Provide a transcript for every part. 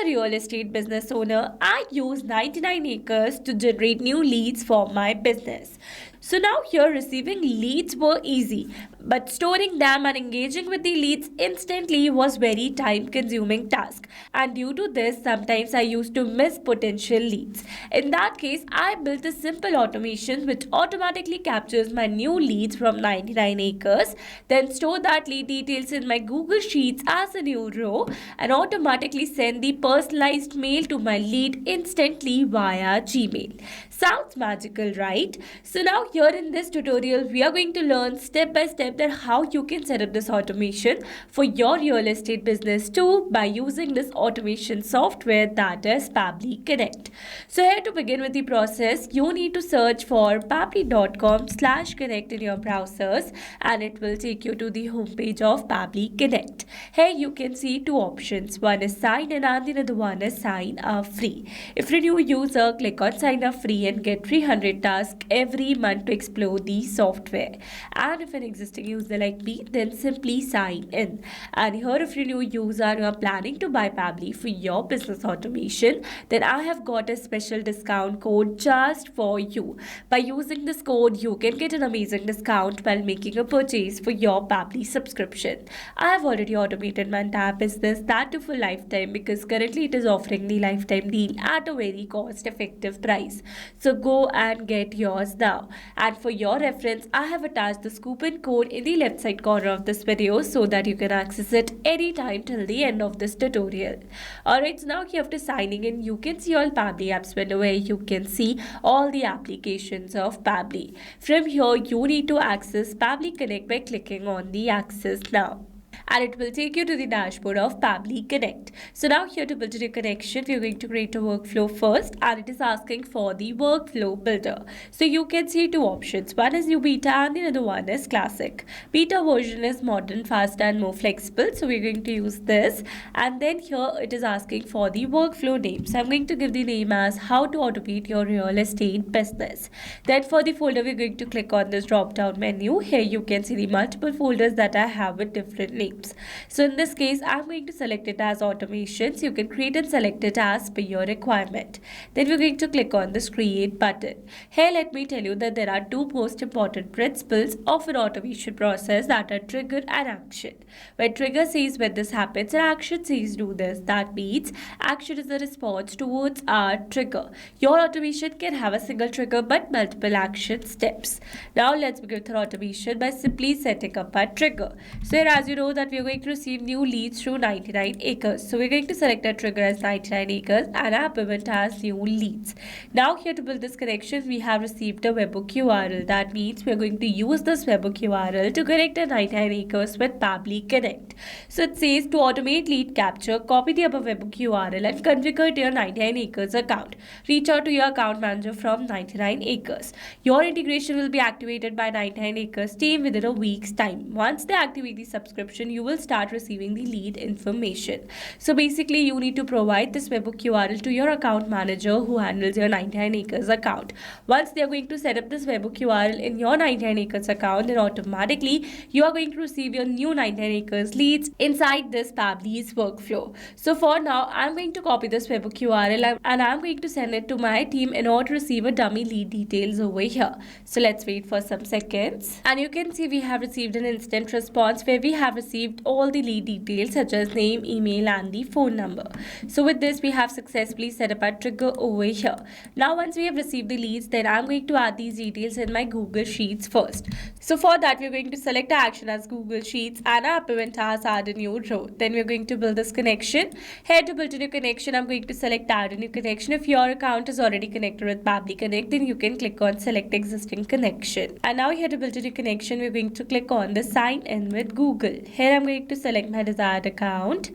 a real estate business owner, I use 99 acres to generate new leads for my business. So now here receiving leads were easy, but storing them and engaging with the leads instantly was very time consuming task. And due to this, sometimes I used to miss potential leads. In that case, I built a simple automation which automatically captures my new leads from 99 acres, then store that lead details in my Google Sheets as a new row and automatically send the personalized mail to my lead instantly via Gmail. Sounds magical, right? So now here in this tutorial, we are going to learn step by step that how you can set up this automation for your real estate business too by using this automation software that is Pabbly Connect. So here to begin with the process, you need to search for pabbly.com/connect in your browsers and it will take you to the homepage of Pabbly Connect. Here you can see two options. One is sign in and the other one is sign up free. If you're a new user, click on sign up free and get 300 tasks every month to explore the software. And if an existing user like me, then simply sign in. And here if you're a new user and you are planning to buy Pabbly for your business automation, then I have got a special discount code just for you. By using this code, you can get an amazing discount while making a purchase for your Pabbly subscription. I have already automated my entire business, that too for lifetime, because currently it is offering the lifetime deal at a very cost effective price. So go and get yours now. And for your reference, I have attached this coupon code in the left side corner of this video so that you can access it anytime till the end of this tutorial. Alright, so now here after signing in, you can see all Pabbly apps window where you can see all the applications of Pabbly. From here, you need to access Pabbly Connect by clicking on the Access Now. And it will take you to the dashboard of Pabbly Connect. So now here to build a new connection, we're going to create a workflow first and it is asking for the workflow builder. So you can see two options. One is new beta and the other one is classic. Beta version is modern, fast and more flexible. So we're going to use this. And then here it is asking for the workflow name. So I'm going to give the name as how to automate your real estate business. Then for the folder, we're going to click on this drop down menu. Here you can see the multiple folders that I have with different names. So in this case, I'm going to select it as automations. You can create and select it as per your requirement. Then we're going to click on this create button. Here, let me tell you that there are two most important principles of an automation process, that are trigger and action. When trigger says when this happens and action says do this, that means action is a response towards our trigger. Your automation can have a single trigger but multiple action steps. Now let's begin with our automation by simply setting up a trigger. So here, as you know, that we are going to receive new leads through 99 acres. So we're going to select our trigger as 99 acres and our payment as new leads. Now here to build this connection, we have received a webhook URL. That means we're going to use this webhook URL to connect our 99 acres with Pabbly Connect. So it says to automate lead capture, copy the above webhook URL and configure to your 99 acres account. Reach out to your account manager from 99 acres. Your integration will be activated by 99 acres team within a week's time. Once they activate the subscription, you will start receiving the lead information. So basically, you need to provide this webhook URL to your account manager who handles your 99 acres account. Once they are going to set up this webhook URL in your 99 acres account, then automatically you are going to receive your new 99 acres leads inside this Pabbly's workflow. So for now, I'm going to copy this webhook URL and I'm going to send it to my team in order to receive a dummy lead details over here. So let's wait for some seconds. And you can see we have received an instant response where we have received all the lead details such as name, email and the phone number. So with this, we have successfully set up our trigger over here. Now once we have received the leads, then I'm going to add these details in my Google Sheets first. So for that, we're going to select our action as Google Sheets and our payment as add a new row. Then we're going to build this connection. Here to build a new connection, I'm going to select add a new connection. If your account is already connected with Pabbly Connect, then you can click on select existing connection. And now here to build a new connection, we're going to click on the sign in with Google. Here I'm going to select my desired account.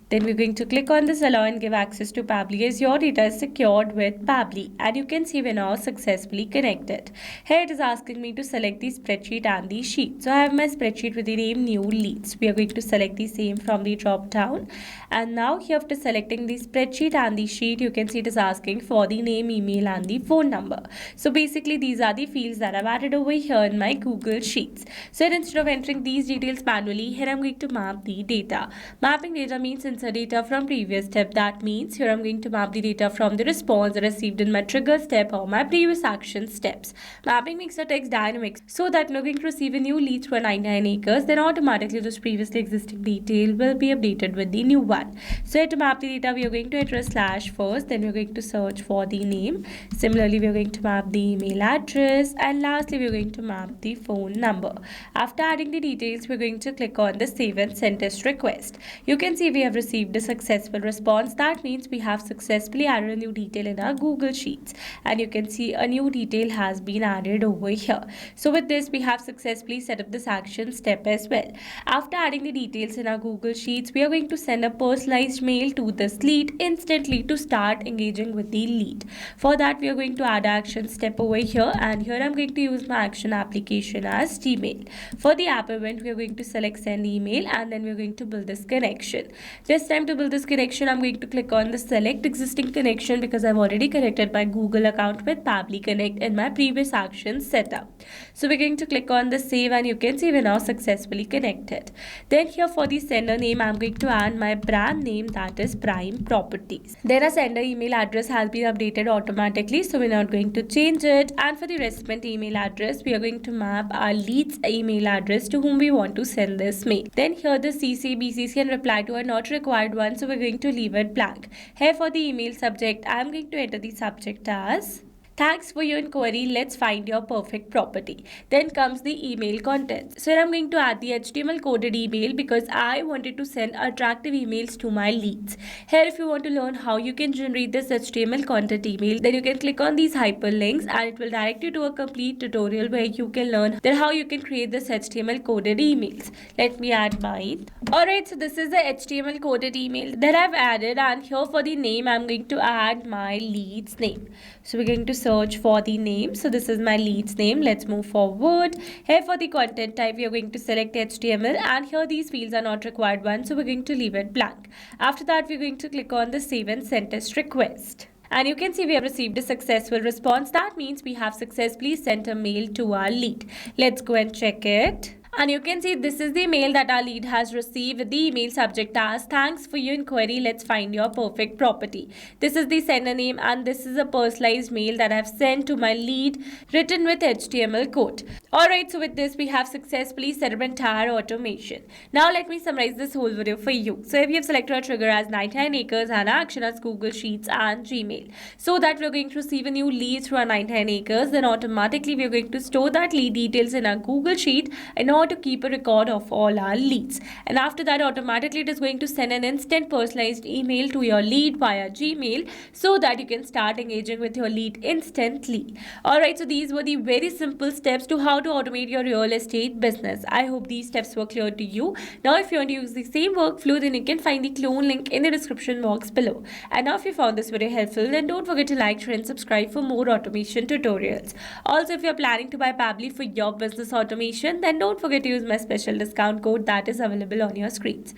Then we're going to click on this allow and give access to Pabbly as your data is secured with Pabbly. And you can see we're now successfully connected. Here it is asking me to select the spreadsheet and the sheet. So I have my spreadsheet with the name new leads. We are going to select the same from the drop down. And now here after selecting the spreadsheet and the sheet, you can see it is asking for the name, email and the phone number. So basically these are the fields that I've added over here in my Google Sheets. So instead of entering these details manually, here I'm going to map the data. Mapping data means inserting answer data from previous step. That means here I'm going to map the data from the response received in my trigger step or my previous action steps. Mapping makes the text dynamic so that we're going to receive a new lead through 99 acres, then automatically those previously existing detail will be updated with the new one. So to map the data, we are going to enter a slash first, then we're going to search for the name. Similarly, we're going to map the email address, and lastly we're going to map the phone number. After adding the details, we're going to click on the save and send test request. You can see we have received a successful response. That means we have successfully added a new detail in our Google Sheets, and you can see a new detail has been added over here. So with this, we have successfully set up this action step as well. After adding the details in our Google Sheets, we are going to send a personalized mail to this lead instantly to start engaging with the lead. For that, we are going to add action step over here, and here I'm going to use my action application as Gmail. For the app event, we are going to select send email, and then we're going to build this connection. This time to build this connection, I'm going to click on the select existing connection because I've already connected my Google account with Pabbly Connect in my previous action setup. So we're going to click on the save, and you can see we're now successfully connected. Then here for the sender name, I'm going to add my brand name, that is Prime Properties. Then our sender email address has been updated automatically, so we're not going to change it. And for the recipient email address, we are going to map our lead's email address to whom we want to send this mail. Then here the CC, BCC and reply to are not required one, so we're going to leave it blank. Here for the email subject, I'm going to enter the subject as thanks for your inquiry, let's find your perfect property. Then comes the email contents. So I'm going to add the HTML coded email because I wanted to send attractive emails to my leads. Here if you want to learn how you can generate this HTML content email, then you can click on these hyperlinks and it will direct you to a complete tutorial where you can learn then how you can create this HTML coded emails. Let me add mine. Alright, so this is the HTML coded email that I've added, and here for the name I'm going to add my lead's name. So we're going to search for the name. So this is my lead's name. Let's move forward. Here for the content type, we are going to select HTML, and here these fields are not required one, so we're going to leave it blank. After that, we're going to click on the save and send test request. And you can see we have received a successful response. That means we have successfully sent a mail to our lead. Let's go and check it. And you can see this is the mail that our lead has received with the email subject as thanks for your inquiry, let's find your perfect property. This is the sender name, and this is a personalized mail that I've sent to my lead written with HTML code. Alright, so with this we have successfully set up entire automation. Now let me summarize this whole video for you. So if you have selected our trigger as 99 acres and our action as Google Sheets and Gmail, so that we're going to receive a new lead through our 99 acres, then automatically we're going to store that lead details in our Google Sheet in order to keep a record of all our leads. And after that, automatically it is going to send an instant personalized email to your lead via Gmail so that you can start engaging with your lead instantly. Alright, so these were the very simple steps to how to automate your real estate business. I hope these steps were clear to you. Now if you want to use the same workflow, then you can find the clone link in the description box below. And now if you found this video helpful, then don't forget to like, share and subscribe for more automation tutorials. Also, if you're planning to buy Pabbly for your business automation, then don't forget to use my special discount code that is available on your screens.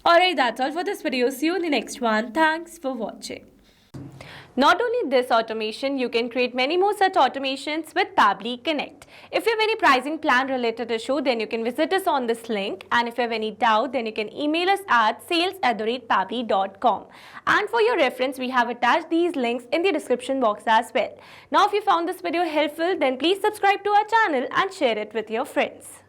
Alright, that's all for this video. See you in the next one. Thanks for watching. Not only this automation, you can create many more such automations with Pabbly Connect. If you have any pricing plan related issue, then you can visit us on this link. And if you have any doubt, then you can email us at sales@pabbly.com. And for your reference, we have attached these links in the description box as well. Now, if you found this video helpful, then please subscribe to our channel and share it with your friends.